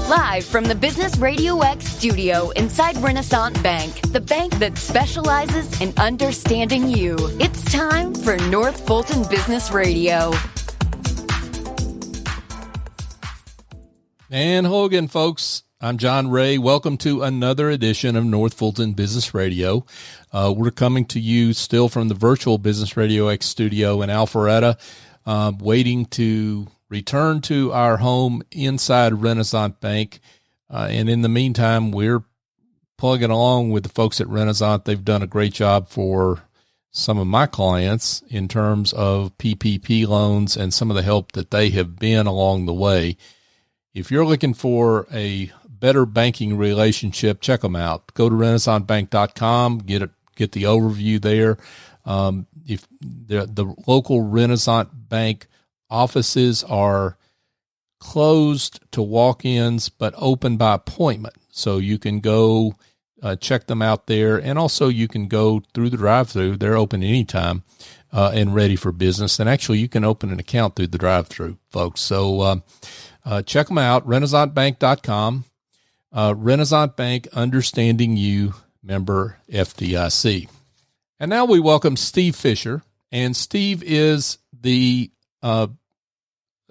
Live from the Business RadioX studio inside Renaissance Bank, the bank that specializes in understanding you. It's time for North Fulton Business Radio. And hello again, folks. I'm John Ray. Welcome to another edition of North Fulton Business Radio. We're coming to you still from the virtual Business RadioX studio in Alpharetta, waiting to return to our home inside Renaissance Bank. And in the meantime, we're plugging along with the folks at Renaissance. They've done a great job for some of my clients in terms of PPP loans and some of the help that they have been along the way. If you're looking for a better banking relationship, check them out. Go to renaissancebank.com, get the overview there. If the local Renaissance Bank offices are closed to walk-ins, but open by appointment. So you can go check them out there. And also you can go through the drive-thru. They're open anytime and ready for business. And actually you can open an account through the drive-thru, folks. So check them out, renaissancebank.com. Renaissance Bank, understanding you, member FDIC. And now we welcome Steve Fisher. And Steve is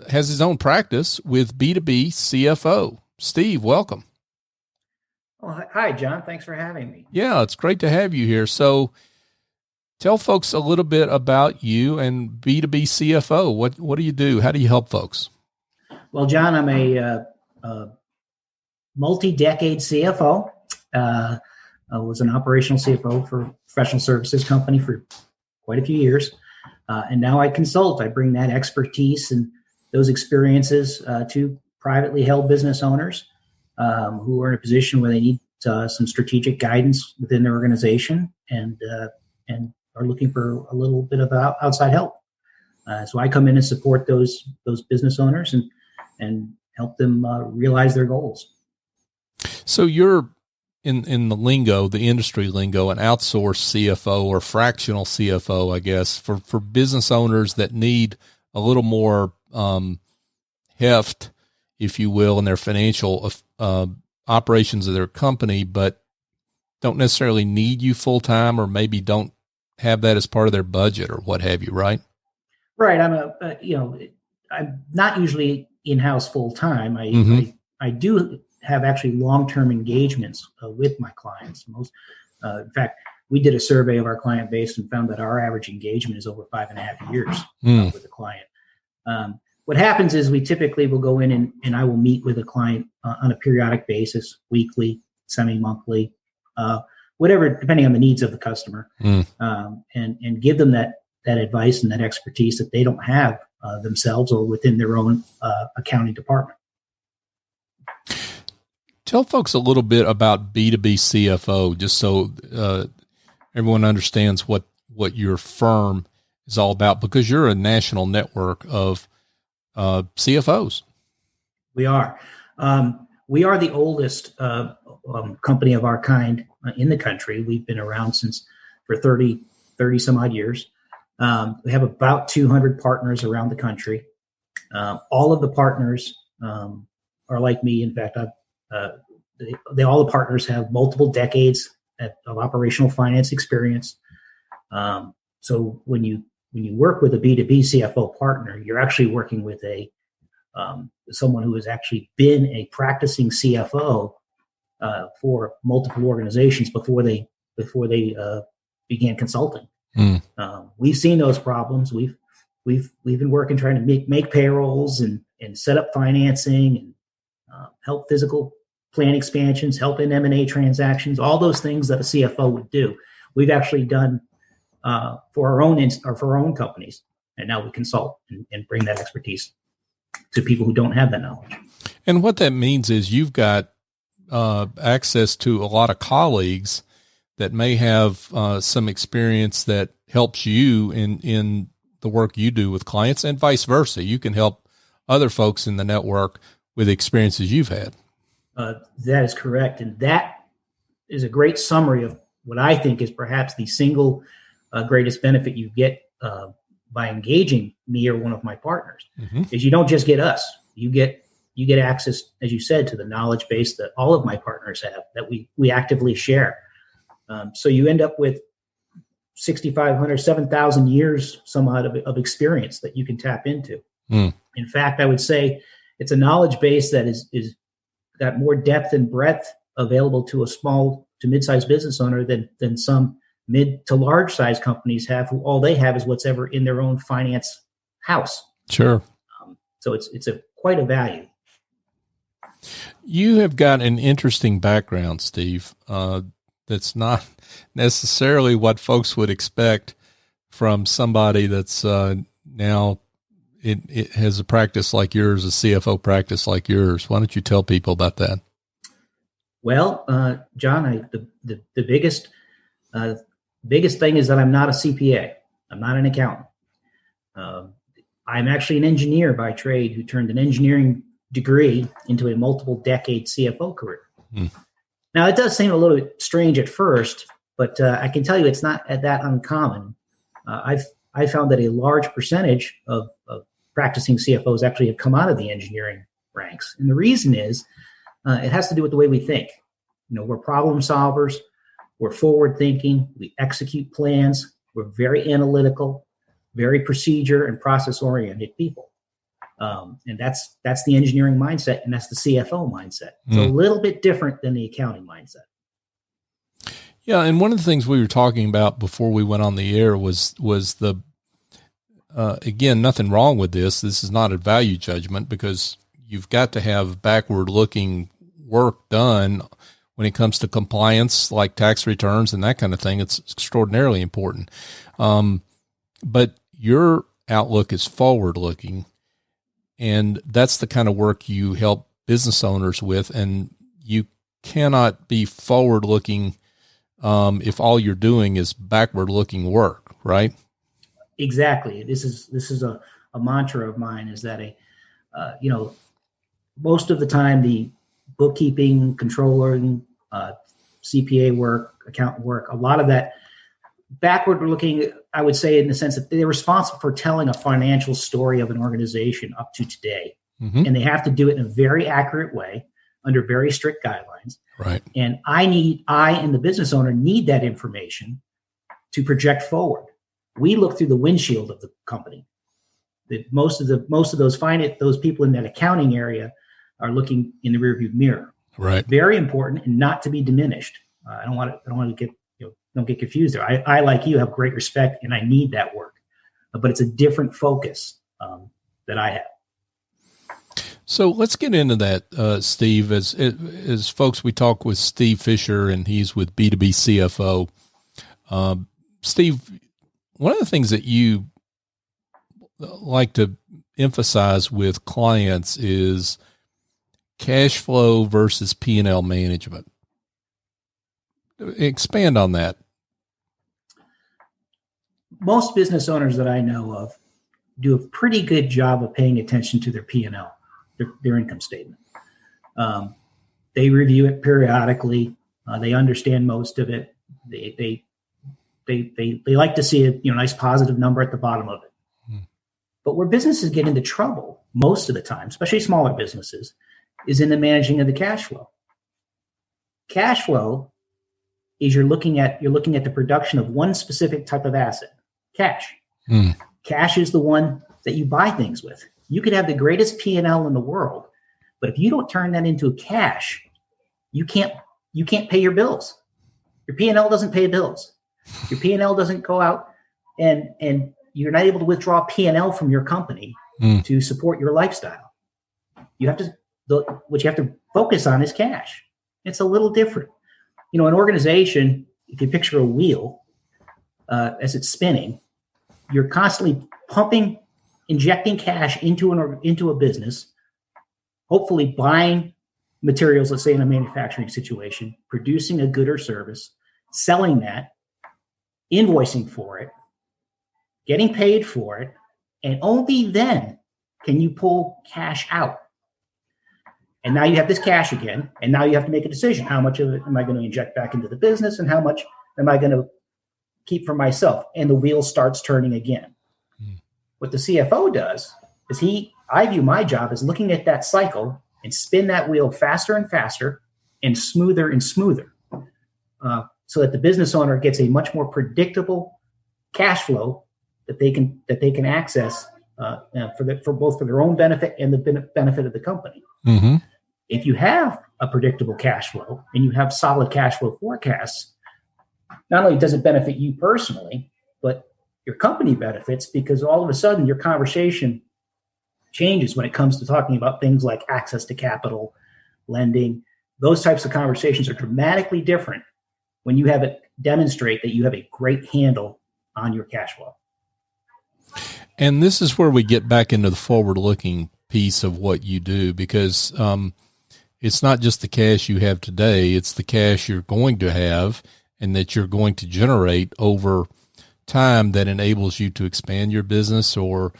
has his own practice with B2B CFO. Steve, welcome. Well, hi, John. Thanks for having me. Yeah, it's great to have you here. So tell folks a little bit about you and B2B CFO. What do you do? How do you help folks? Well, John, I'm a multi-decade CFO. I was an operational CFO for a professional services company for quite a few years. And now I consult. I bring that expertise and those experiences to privately held business owners who are in a position where they need some strategic guidance within their organization and are looking for a little bit of outside help. So I come in and support those business owners and help them realize their goals. So you're in the lingo, the industry lingo, an outsourced CFO or fractional CFO, I guess, for business owners that need a little more heft, if you will, in their financial operations of their company, but don't necessarily need you full time, or maybe don't have that as part of their budget or what have you, right? Right. I'm not usually in-house full time. I do have actually long-term engagements with my clients. In fact, we did a survey of our client base and found that our average engagement is over 5.5 years with a client. What happens is we typically will go in and I will meet with a client on a periodic basis, weekly, semi-monthly, whatever, depending on the needs of the customer, and give them that advice and that expertise that they don't have themselves or within their own accounting department. Tell folks a little bit about B2B CFO, just so everyone understands what your firm is all about, because you're a national network of CFOs. We are. We are the oldest company of our kind in the country. We've been around for 30 some odd years. We have about 200 partners around the country. All of the partners are like me. In fact, all the partners have multiple decades of operational finance experience. So when you work with a B2B CFO partner, you're actually working with someone who has actually been a practicing CFO for multiple organizations before they began consulting. We've seen those problems. We've been working trying to make payrolls and set up financing and help physical plant expansions, help in M&A transactions, all those things that a CFO would do. We've actually done for our own companies, and now we consult and bring that expertise to people who don't have that knowledge. And what that means is you've got access to a lot of colleagues that may have some experience that helps you in the work you do with clients, and vice versa. You can help other folks in the network with experiences you've had. That is correct. And that is a great summary of what I think is perhaps the single greatest benefit you get by engaging me or one of my partners, is you don't just get us. You get you get access, as you said, to the knowledge base that all of my partners have that we actively share. So you end up with 6,500, 7,000 years somewhat of experience that you can tap into. In fact, I would say it's a knowledge base that is got more depth and breadth available to a small to mid-sized business owner than some mid to large size companies have, who all they have is what's ever in their own finance house. Sure. So it's quite a value. You have got an interesting background, Steve. That's not necessarily what folks would expect from somebody that's now it has a practice like yours, a CFO practice like yours. Why don't you tell people about that? Well, John, the biggest thing is that I'm not a CPA. I'm not an accountant. I'm actually an engineer by trade who turned an engineering degree into a multiple decade CFO career. Now, it does seem a little bit strange at first, but I can tell you it's not that uncommon. I found that a large percentage of practicing CFOs actually have come out of the engineering ranks. And the reason is it has to do with the way we think. We're problem solvers. We're forward thinking. We execute plans. We're very analytical, very procedure and process oriented people. And that's the engineering mindset, and that's the CFO mindset. It's a little bit different than the accounting mindset. Yeah, and one of the things we were talking about before we went on the air was the again, nothing wrong with this. This is not a value judgment, because you've got to have backward-looking work done when it comes to compliance, like tax returns and that kind of thing. It's extraordinarily important. But your outlook is forward-looking, and that's the kind of work you help business owners with. And you cannot be forward-looking if all you're doing is backward-looking work, right? Exactly. This is a mantra of mine, is that most of the time the bookkeeping, controlling, CPA work, accountant work, a lot of that backward looking, I would say, in the sense that they're responsible for telling a financial story of an organization up to today. And they have to do it in a very accurate way under very strict guidelines. Right. And I and the business owner need that information to project forward. We look through the windshield of the company. Most of those people in that accounting area are looking in the rearview mirror. Right. Very important and not to be diminished. I don't want to get don't get confused there. I like you have great respect, and I need that work, but it's a different focus that I have. So let's get into that, Steve. As folks, we talk with Steve Fisher, and he's with B2B CFO. Steve, one of the things that you like to emphasize with clients is cash flow versus P&L management. Expand on that. Most business owners that I know of do a pretty good job of paying attention to their P&L, their income statement. They review it periodically. They understand most of it. They like to see a nice positive number at the bottom of it. But where businesses get into trouble most of the time, especially smaller businesses, is in the managing of the cash flow. Cash flow is you're looking at the production of one specific type of asset, cash. Cash is the one that you buy things with. You could have the greatest P&L in the world, but if you don't turn that into cash, you can't pay your bills. Your P&L doesn't pay bills. Your P&L doesn't go out, and you're not able to withdraw P&L from your company to support your lifestyle. What you have to focus on is cash. It's a little different. An organization, if you picture a wheel as it's spinning, you're constantly injecting cash into a business, hopefully buying materials, let's say in a manufacturing situation, producing a good or service, selling that, invoicing for it, getting paid for it, and only then can you pull cash out. And now you have this cash again, and now you have to make a decision. How much of it am I going to inject back into the business, and how much am I going to keep for myself? And the wheel starts turning again. What the CFO does is I view my job as looking at that cycle and spin that wheel faster and faster and smoother, so that the business owner gets a much more predictable cash flow that they can access for both their own benefit and the benefit of the company. Mm-hmm. If you have a predictable cash flow and you have solid cash flow forecasts, not only does it benefit you personally, but your company benefits, because all of a sudden your conversation changes when it comes to talking about things like access to capital, lending. Those types of conversations are dramatically different when you have it demonstrate that you have a great handle on your cash flow. And this is where we get back into the forward-looking piece of what you do, because it's not just the cash you have today, it's the cash you're going to have and that you're going to generate over time that enables you to expand your business or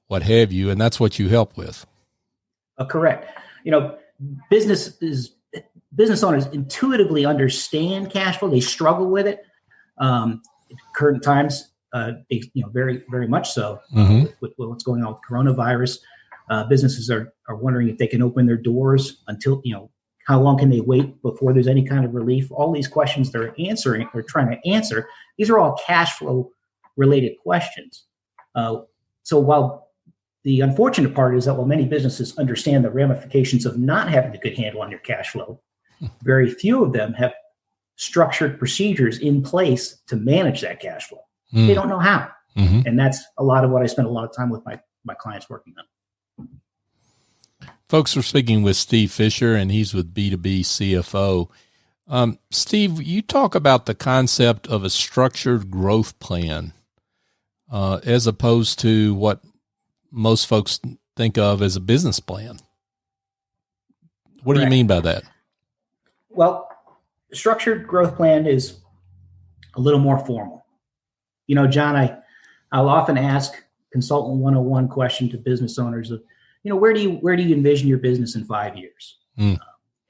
what have you, and that's what you help with. Correct. Business owners intuitively understand cash flow. They struggle with it. Current times, very, very much so. With what's going on with coronavirus, businesses are wondering if they can open their doors until, how long can they wait before there's any kind of relief? All these questions they're trying to answer, these are all cash flow related questions. So while the unfortunate part is that while many businesses understand the ramifications of not having a good handle on your cash flow, very few of them have structured procedures in place to manage that cash flow. They don't know how. Mm-hmm. And that's a lot of what I spend a lot of time with my clients working on. Folks, we're speaking with Steve Fisher, and he's with B2B CFO. Steve, you talk about the concept of a structured growth plan as opposed to what most folks think of as a business plan. What do you mean by that? Well, structured growth plan is a little more formal. John, I'll often ask consultant 101 question to business owners of, where do you envision your business in 5 years?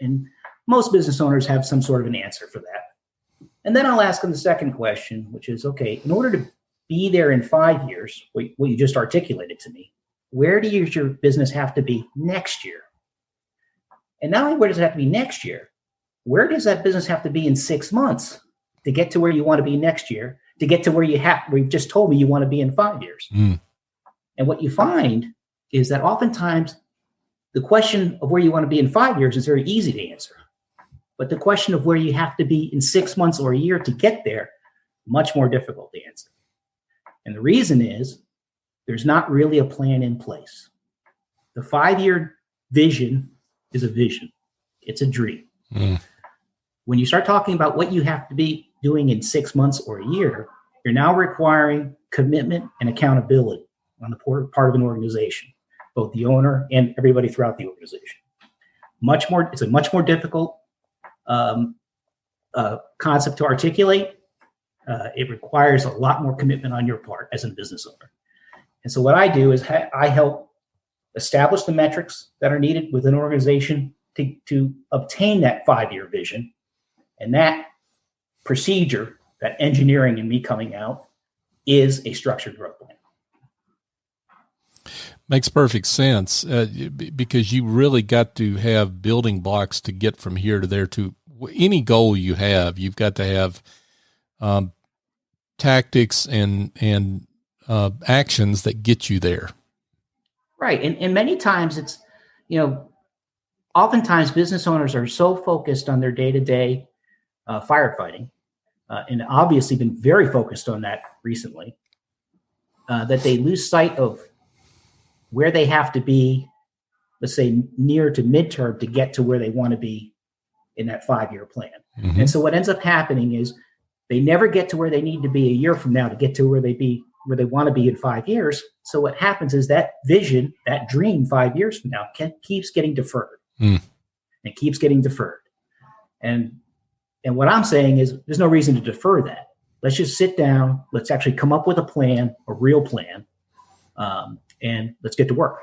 And most business owners have some sort of an answer for that. And then I'll ask them the second question, which is, okay, in order to be there in 5 years, what you just articulated to me, where does your business have to be next year? And not only where does it have to be next year, where does that business have to be in 6 months to get to where you want to be next year, to get to where you've just told me you want to be in 5 years? And what you find is that oftentimes the question of where you want to be in 5 years is very easy to answer. But the question of where you have to be in 6 months or a year to get there, much more difficult to answer. And the reason is there's not really a plan in place. The 5-year vision is a vision. It's a dream. When you start talking about what you have to be doing in 6 months or a year, you're now requiring commitment and accountability on the part of an organization, both the owner and everybody throughout the organization. It's a much more difficult concept to articulate. It requires a lot more commitment on your part as a business owner. And so what I do is I help establish the metrics that are needed within an organization to obtain that 5-year vision. And that procedure, that engineering and me coming out, is a structured growth plan. Makes perfect sense because you really got to have building blocks to get from here to there. To any goal you have, you've got to have tactics and actions that get you there. Right. And many times it's, oftentimes business owners are so focused on their day-to-day firefighting, and obviously been very focused on that recently, that they lose sight of where they have to be, let's say near to midterm, to get to where they want to be in that 5-year plan. Mm-hmm. And so what ends up happening is they never get to where they need to be a year from now to get to where they want to be in 5 years. So what happens is that vision, that dream 5 years from now keeps getting deferred. And keeps getting deferred. And what I'm saying is there's no reason to defer that. Let's just sit down. Let's actually come up with a plan, a real plan, and let's get to work.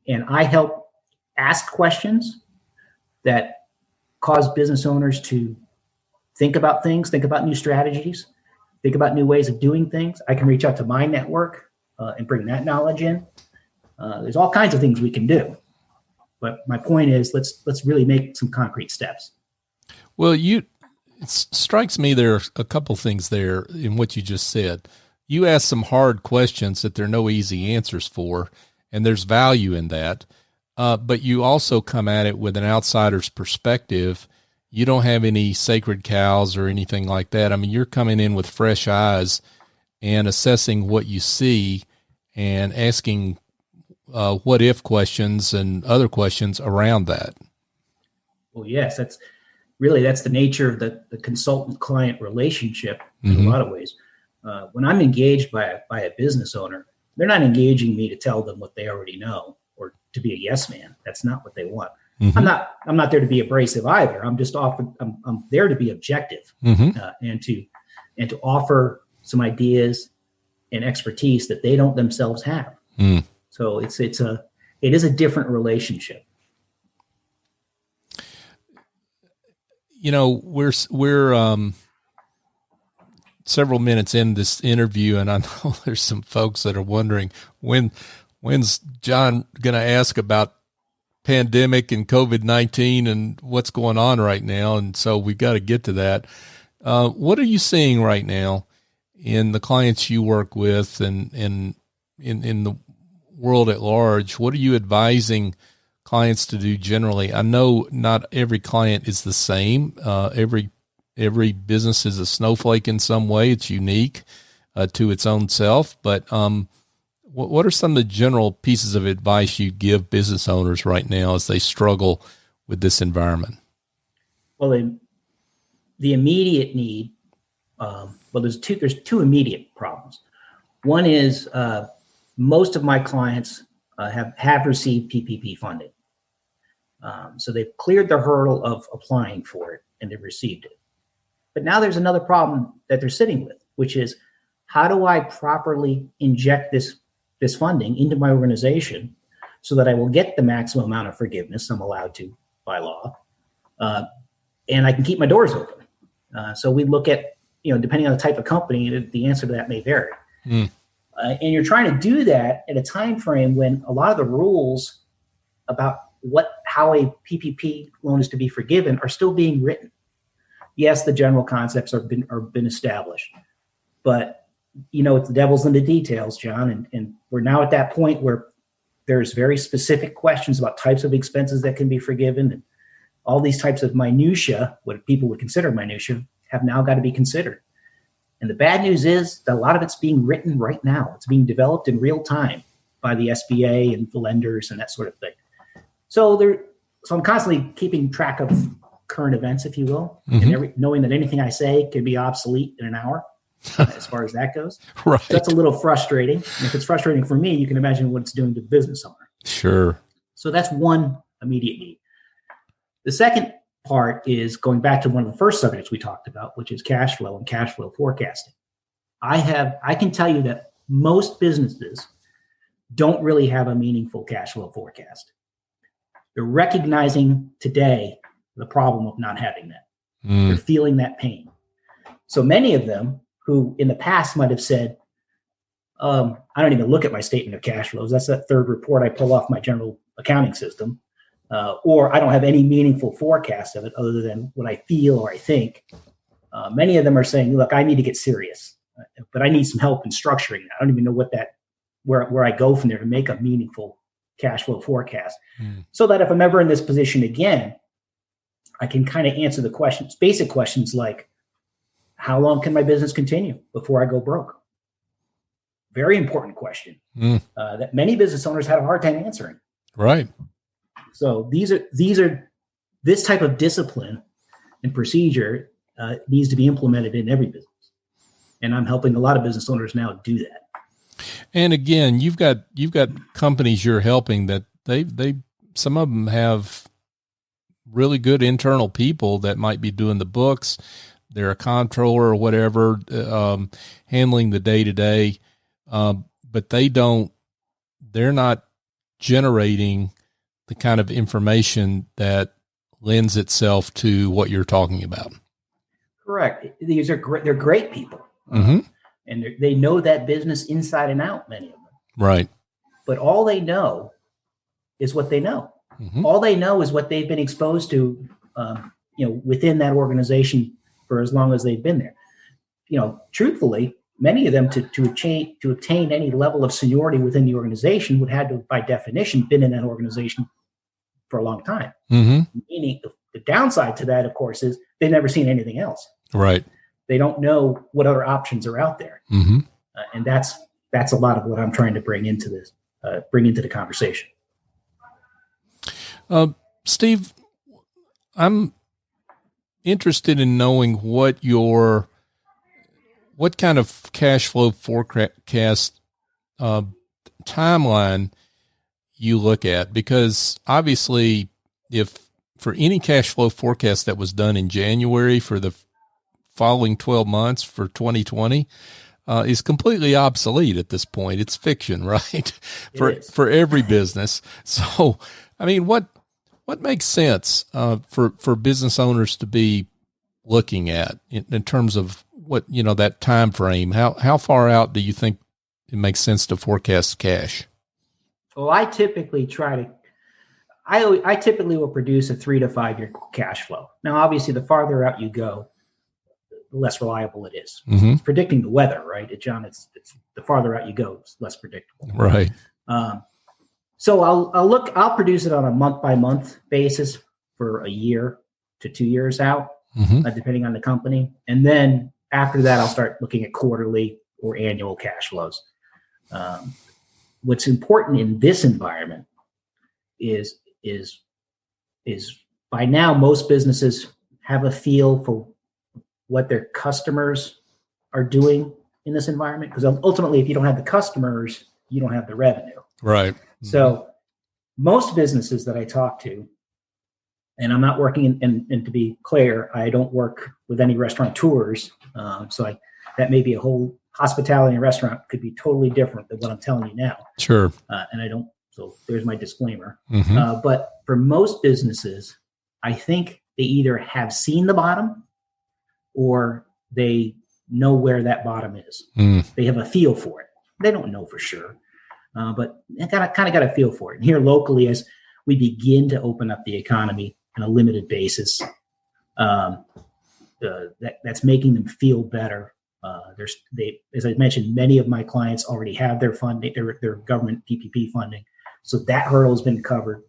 And I help ask questions that cause business owners to think about things, think about new strategies, think about new ways of doing things. I can reach out to my network and bring that knowledge in. There's all kinds of things we can do. But my point is, let's really make some concrete steps. Well, it strikes me there are a couple things there in what you just said. You ask some hard questions that there are no easy answers for, and there's value in that. But you also come at it with an outsider's perspective. You don't have any sacred cows or anything like that. I mean, you're coming in with fresh eyes and assessing what you see and asking what if questions and other questions around that. Well, yes, that's the nature of the consultant-client relationship in a lot of ways. When I'm engaged by a business owner, they're not engaging me to tell them what they already know or to be a yes man. That's not what they want. Mm-hmm. I'm not there to be abrasive either. I'm just I'm there to be objective and to offer some ideas and expertise that they don't themselves have. Mm. So it is a different relationship. You know, we're several minutes in this interview, and I know there's some folks that are wondering when's John going to ask about pandemic and COVID-19 and what's going on right now. And so we've got to get to that. What are you seeing right now in the clients you work with and in the world at large? What are you advising clients to do generally? I know not every client is the same. Every business is a snowflake in some way. It's unique to its own self. But what are some of the general pieces of advice you give business owners right now as they struggle with this environment? Well, the immediate need, there's two immediate problems. One is most of my clients have received PPP funding. So they've cleared the hurdle of applying for it and they've received it. But now there's another problem that they're sitting with, which is how do I properly inject this funding into my organization so that I will get the maximum amount of forgiveness I'm allowed to by law, and I can keep my doors open. So we look at, depending on the type of company, the answer to that may vary. Mm. And you're trying to do that at a time frame when a lot of the rules about how a PPP loan is to be forgiven are still being written. Yes, the general concepts are been established, but it's the devil's in the details, John. And we're now at that point where there's very specific questions about types of expenses that can be forgiven, and all these types of minutia, what people would consider minutia, have now got to be considered. And the bad news is that a lot of it's being written right now. It's being developed in real time by the SBA and the lenders and that sort of thing. So I'm constantly keeping track of current events, if you will, and knowing that anything I say can be obsolete in an hour, as far as that goes. Right. So that's a little frustrating. And if it's frustrating for me, you can imagine what it's doing to the business owner. Sure. So that's one immediate need. The second part is going back to one of the first subjects we talked about, which is cash flow and cash flow forecasting. I can tell you that most businesses don't really have a meaningful cash flow forecast. They're recognizing today the problem of not having that. They're feeling that pain. So many of them who in the past might have said, I don't even look at my statement of cash flows. That's that third report I pull off my general accounting system. Or I don't have any meaningful forecast of it other than what I feel or I think. Many of them are saying, look, I need to get serious, but I need some help in structuring that. I don't even know where I go from there to make a meaningful cash flow forecast. So that if I'm ever in this position again, I can kind of answer the questions, basic questions like, how long can my business continue before I go broke? Very important question that many business owners have a hard time answering. Right. So this type of discipline and procedure needs to be implemented in every business. And I'm helping a lot of business owners now do that. And again, you've got companies you're helping that they some of them have really good internal people that might be doing the books. They're a controller or whatever, handling the day-to-day, but they're not generating the kind of information that lends itself to what you're talking about. Correct. They're great people. And they know that business inside and out, many of them. Right. But all they know is what they know. Mm-hmm. All they know is what they've been exposed to, within that organization for as long as they've been there. Truthfully, many of them to obtain any level of seniority within the organization would have to, by definition, been in that organization for a long time. Mm-hmm. Meaning the downside to that, of course, is they've never seen anything else. Right. They don't know what other options are out there. Mm-hmm. And that's a lot of what I'm trying to bring into this, bring into the conversation. Steve, I'm interested in knowing what kind of cash flow forecast timeline you look at, because obviously if for any cash flow forecast that was done in January for the following 12 months for 2020 is completely obsolete at this point. It's fiction, right? For every business. So, I mean, what makes sense for business owners to be looking at in terms of what, that time frame? How far out do you think it makes sense to forecast cash? Well, I typically I typically will produce a 3 to 5 year cash flow. Now, obviously, the farther out you go, the less reliable it is. Mm-hmm. It's predicting the weather, right? John, it's the farther out you go, it's less predictable. Right. So I'll produce it on a month by month basis for a year to 2 years out, mm-hmm. Depending on the company. And then after that, I'll start looking at quarterly or annual cash flows. What's important in this environment is by now most businesses have a feel for what their customers are doing in this environment. Because ultimately, if you don't have the customers, you don't have the revenue. Right. So most businesses that I talk to, and I'm not working and to be clear, I don't work with any restaurateurs. That may be a whole hospitality and restaurant could be totally different than what I'm telling you now. Sure. And I don't, so there's my disclaimer. Mm-hmm. But for most businesses, I think they either have seen the bottom or they know where that bottom is. They have a feel for it. They don't know for sure, but they kind of got a feel for it. And here locally, as we begin to open up the economy on a limited basis, that's making them feel better. As I mentioned, many of my clients already have their funding, their government PPP funding, so that hurdle has been covered.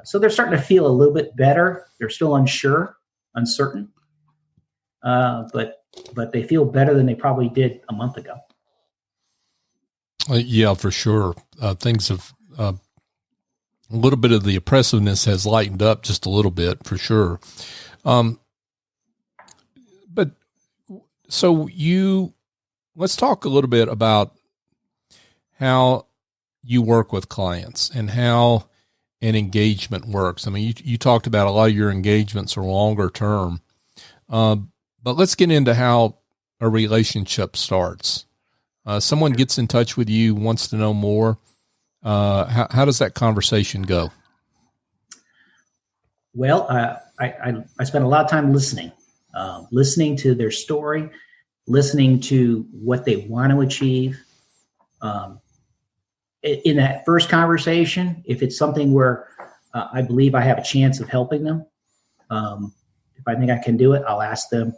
So they're starting to feel a little bit better. They're still uncertain, but they feel better than they probably did a month ago. Yeah, for sure. Things have a little bit of the oppressiveness has lightened up just a little bit, for sure. But so let's talk a little bit about how you work with clients and how an engagement works. I mean, you talked about a lot of your engagements are longer term, but let's get into how a relationship starts. Someone gets in touch with you, wants to know more. How does that conversation go? Well, I spend a lot of time listening to their story, listening to what they want to achieve. In that first conversation, if it's something where I believe I have a chance of helping them, if I think I can do it, I'll ask them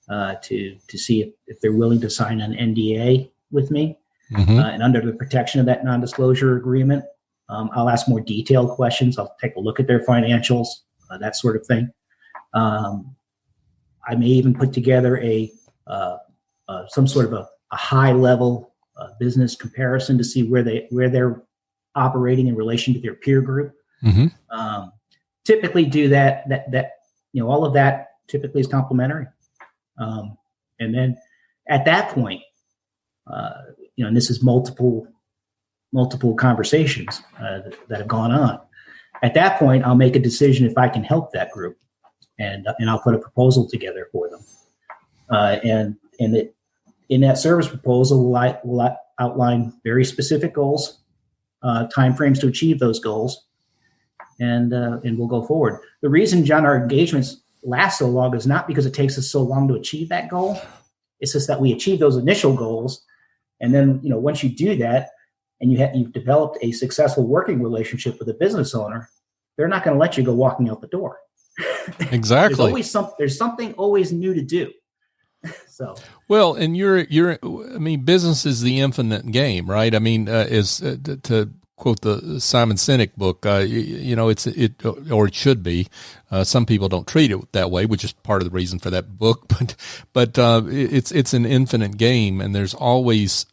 to see if they're willing to sign an NDA with me. Mm-hmm. And under the protection of that non-disclosure agreement, I'll ask more detailed questions. I'll take a look at their financials, that sort of thing. I may even put together some sort of a high-level business comparison to see where they're operating in relation to their peer group. Mm-hmm. Typically do that all of that typically is complimentary. And then at that point, and this is multiple conversations that have gone on. At that point, I'll make a decision if I can help that group, and I'll put a proposal together for them. And in that service proposal, will outline very specific goals, timeframes to achieve those goals, and we'll go forward. The reason, John, our engagements last so long is not because it takes us so long to achieve that goal. It's just that we achieve those initial goals. And then, once you do that and you've developed a successful working relationship with a business owner, they're not going to let you go walking out the door. Exactly. There's something always new to do. So well, and I mean, business is the infinite game, right? I mean, to quote the Simon Sinek book, it should be. Some people don't treat it that way, which is part of the reason for that book. But it's an infinite game, and there's always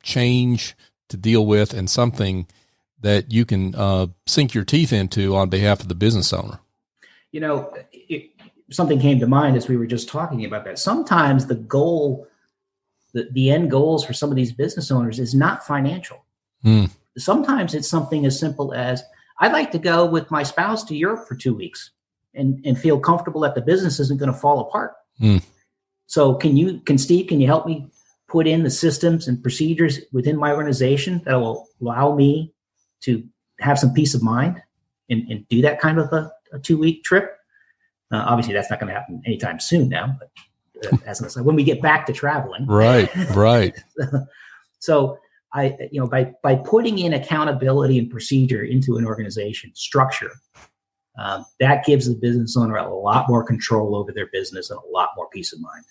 change to deal with, and something that you can sink your teeth into on behalf of the business owner. Something came to mind as we were just talking about that. Sometimes the goal, the end goals for some of these business owners is not financial. Sometimes it's something as simple as, I'd like to go with my spouse to Europe for 2 weeks and feel comfortable that the business isn't going to fall apart. So can Steve, can you help me put in the systems and procedures within my organization that will allow me to have some peace of mind and do that kind of a 2-week trip? Obviously, that's not going to happen anytime soon now, but as an aside, when we get back to traveling. Right. So by putting in accountability and procedure into an organization structure, that gives the business owner a lot more control over their business and a lot more peace of mind.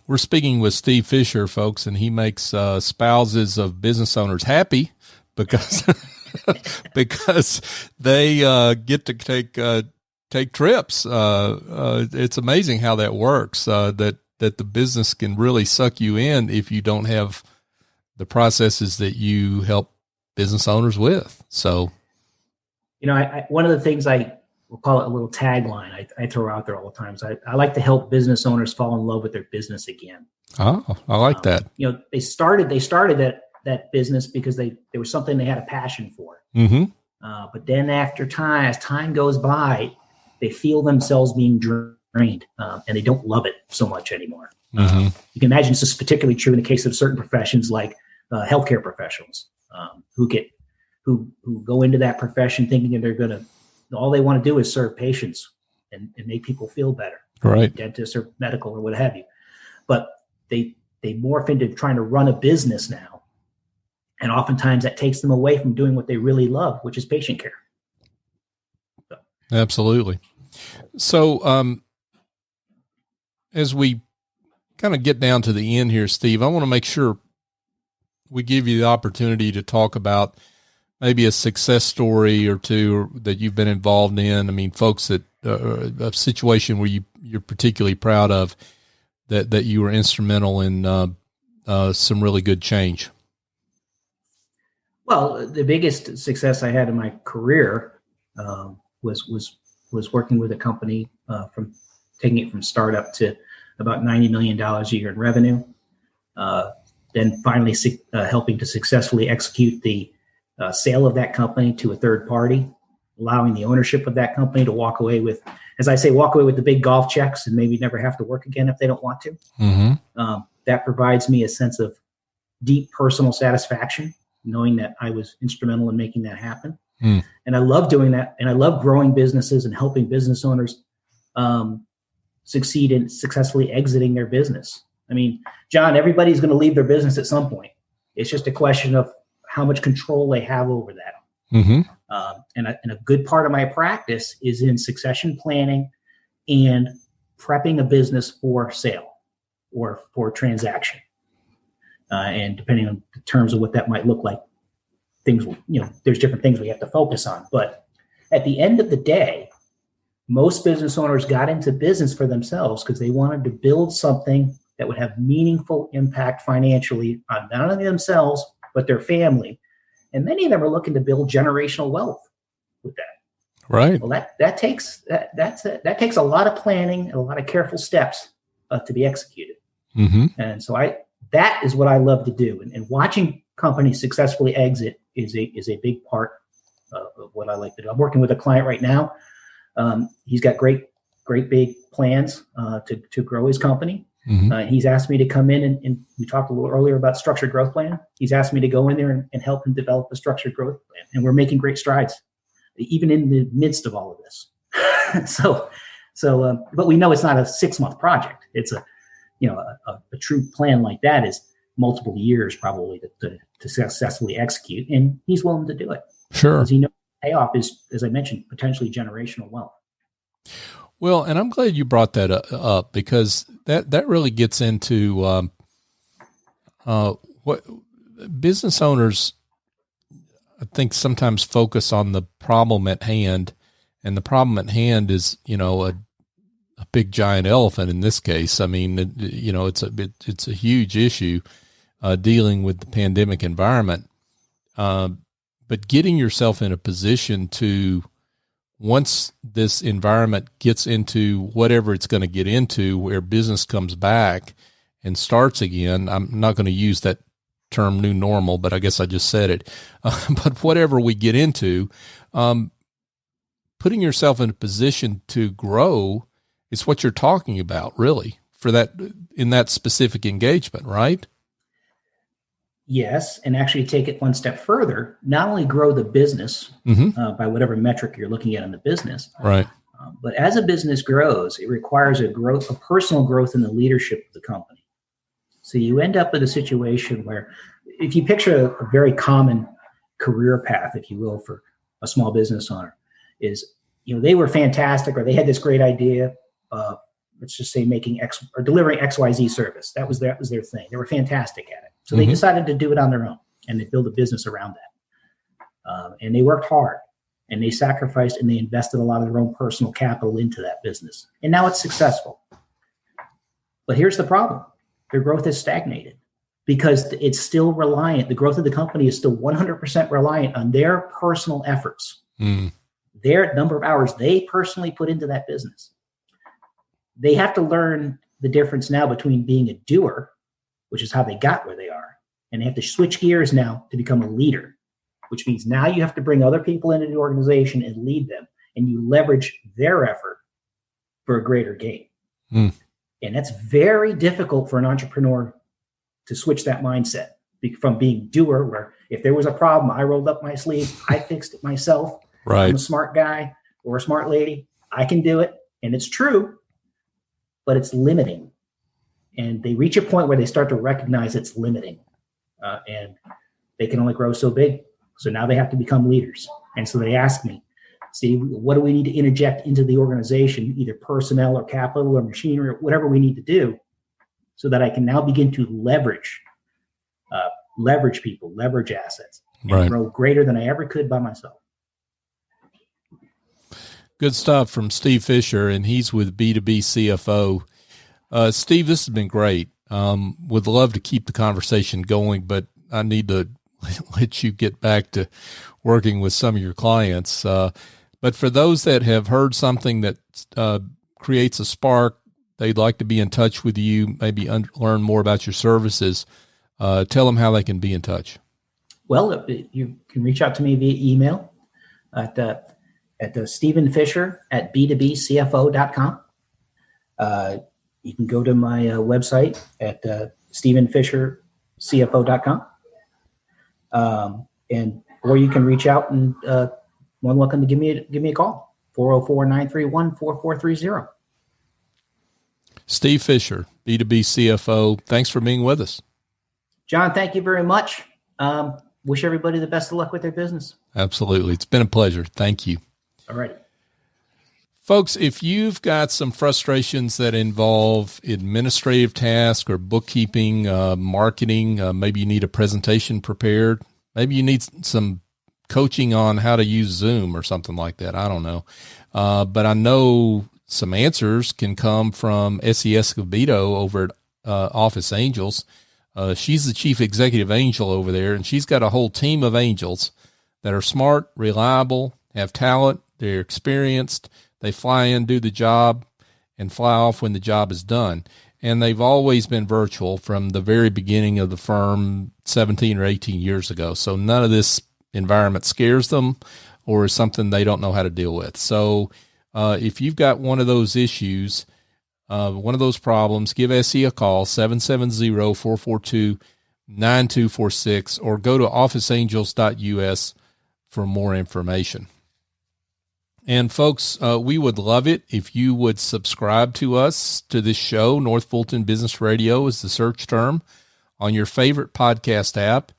We're speaking with Steve Fisher, folks, and he makes spouses of business owners happy because they get to take trips. It's amazing how that works. That the business can really suck you in if you don't have the processes that you help business owners with. So, one of the things we'll call it a little tagline I throw out there all the time. So I like to help business owners fall in love with their business again. Oh, I like that. They started that business because there was something they had a passion for. Mm-hmm. But then as time goes by, they feel themselves being drained, and they don't love it so much anymore. Mm-hmm. You can imagine this is particularly true in the case of certain professions like healthcare professionals who go into that profession thinking that all they want to do is serve patients and make people feel better. Right. Dentists or medical or what have you. But they morph into trying to run a business now. And oftentimes that takes them away from doing what they really love, which is patient care. So. Absolutely. So as we kind of get down to the end here, Steve, I want to make sure we give you the opportunity to talk about maybe a success story or two that you've been involved in. I mean, folks that a situation where you're particularly proud of that you were instrumental in some really good change. Well, the biggest success I had in my career was working with a company from taking it from startup to about $90 million a year in revenue. Then finally helping to successfully execute the sale of that company to a third party, allowing the ownership of that company to walk away with, as I say, the big golf checks and maybe never have to work again if they don't want to. Mm-hmm. That provides me a sense of deep personal satisfaction, knowing that I was instrumental in making that happen. Mm. And I love doing that. And I love growing businesses and helping business owners succeed in successfully exiting their business. I mean, John, everybody's going to leave their business at some point. It's just a question of how much control they have over that. Mm-hmm. And a good part of my practice is in succession planning and prepping a business for sale or for transaction. And depending on the terms of what that might look like, there's different things we have to focus on. But at the end of the day, most business owners got into business for themselves because they wanted to build something that would have meaningful impact financially on not only themselves, but their family. And many of them are looking to build generational wealth with that. Right. Well, that takes a lot of planning and a lot of careful steps to be executed. Mm-hmm. And so that is what I love to do. And watching companies successfully exit is a big part of what I like to do. I'm working with a client right now. He's got great big plans to grow his company. Mm-hmm. He's asked me to come in and we talked a little earlier about structured growth plan. He's asked me to go in there and help him develop a structured growth plan. And we're making great strides, even in the midst of all of this. But we know it's not a 6-month project. It's a true plan like that is multiple years probably to successfully execute. And he's willing to do it. Sure. Because payoff is, as I mentioned, potentially generational wealth. Well, and I'm glad you brought that up because that really gets into what business owners, I think, sometimes focus on the problem at hand, and the problem at hand is, a big giant elephant in this case. I mean, it's a huge issue dealing with the pandemic environment, but getting yourself in a position to, once this environment gets into whatever it's going to get into, where business comes back and starts again, I'm not going to use that term new normal, but I guess I just said it. But whatever we get into, putting yourself in a position to grow is what you're talking about, really, for that, in that specific engagement, right? Yes, and actually take it one step further, not only grow the business by whatever metric you're looking at in the business, right? But as a business grows, it requires a personal growth in the leadership of the company. So you end up with a situation where, if you picture a very common career path, if you will, for a small business owner, is, they were fantastic, or they had this great idea, let's just say making X or delivering XYZ service. That was their thing. They were fantastic at it. So they decided to do it on their own, and they built a business around that. And they worked hard, and they sacrificed, and they invested a lot of their own personal capital into that business. And now it's successful. But here's the problem. Their growth has stagnated because it's still reliant. The growth of the company is still 100% reliant on their personal efforts, their number of hours they personally put into that business. They have to learn the difference now between being a doer, which is how they got where they are, and they have to switch gears now to become a leader, which means now you have to bring other people into the organization and lead them, and you leverage their effort for a greater gain. And that's very difficult for an entrepreneur to switch that mindset from being doer, where if there was a problem, I rolled up my sleeve, I fixed it myself. Right. I'm a smart guy or a smart lady. I can do it. And it's true, but it's limiting. And they reach a point where they start to recognize it's limiting, and they can only grow so big. So now they have to become leaders. And so they ask me, Steve, what do we need to interject into the organization, either personnel or capital or machinery or whatever we need to do, so that I can now begin to leverage people, leverage assets, and grow greater than I ever could by myself. Good stuff from Steve Fisher, and he's with B2B CFO. Steve, this has been great. Would love to keep the conversation going, but I need to let you get back to working with some of your clients. But for those that have heard something that creates a spark, they'd like to be in touch with you, maybe learn more about your services, tell them how they can be in touch. Well, you can reach out to me via email at Stephen Fisher at B2BCFO.com. You can go to my website at StephenFisherCFO.com. Or you can reach out and more welcome to give me a call, 404-931-4430. Steve Fisher, B2B CFO. Thanks for being with us. John, thank you very much. Wish everybody the best of luck with their business. Absolutely. It's been a pleasure. Thank you. All right. Folks, if you've got some frustrations that involve administrative tasks or bookkeeping, marketing, maybe you need a presentation prepared, maybe you need some coaching on how to use Zoom or something like that. I don't know. But I know some answers can come from Essie Escobedo over at Office Angels. She's the chief executive angel over there, and she's got a whole team of angels that are smart, reliable, have talent, they're experienced. They fly in, do the job, and fly off when the job is done. And they've always been virtual from the very beginning of the firm 17 or 18 years ago. So none of this environment scares them or is something they don't know how to deal with. So if you've got one of those issues, one of those problems, give Essie a call, 770-442-9246, or go to officeangels.us for more information. And folks, we would love it if you would subscribe to us, to this show. North Fulton Business Radio is the search term on your favorite podcast app.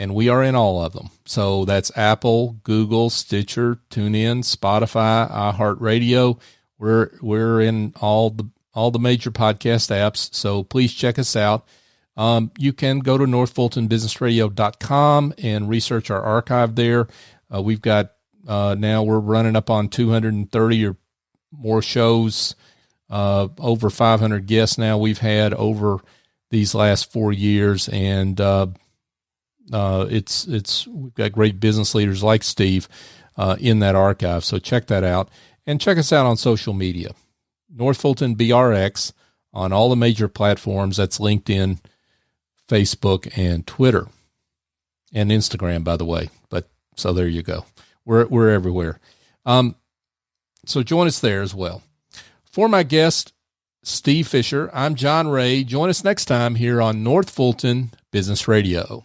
and we are in all of them. So that's Apple, Google, Stitcher, TuneIn, Spotify, iHeartRadio. We're in all the major podcast apps. So please check us out. You can go to northfultonbusinessradio.com and research our archive there. We've got, now we're running up on 230 or more shows, over 500 guests now we've had over these last 4 years. And, we've got great business leaders like Steve, in that archive. So check that out, and check us out on social media, North Fulton BRX on all the major platforms. That's LinkedIn, Facebook, and Twitter, and Instagram, by the way. But so there you go. We're everywhere. So join us there as well. For my guest, Steve Fisher, I'm John Ray. Join us next time here on North Fulton Business Radio.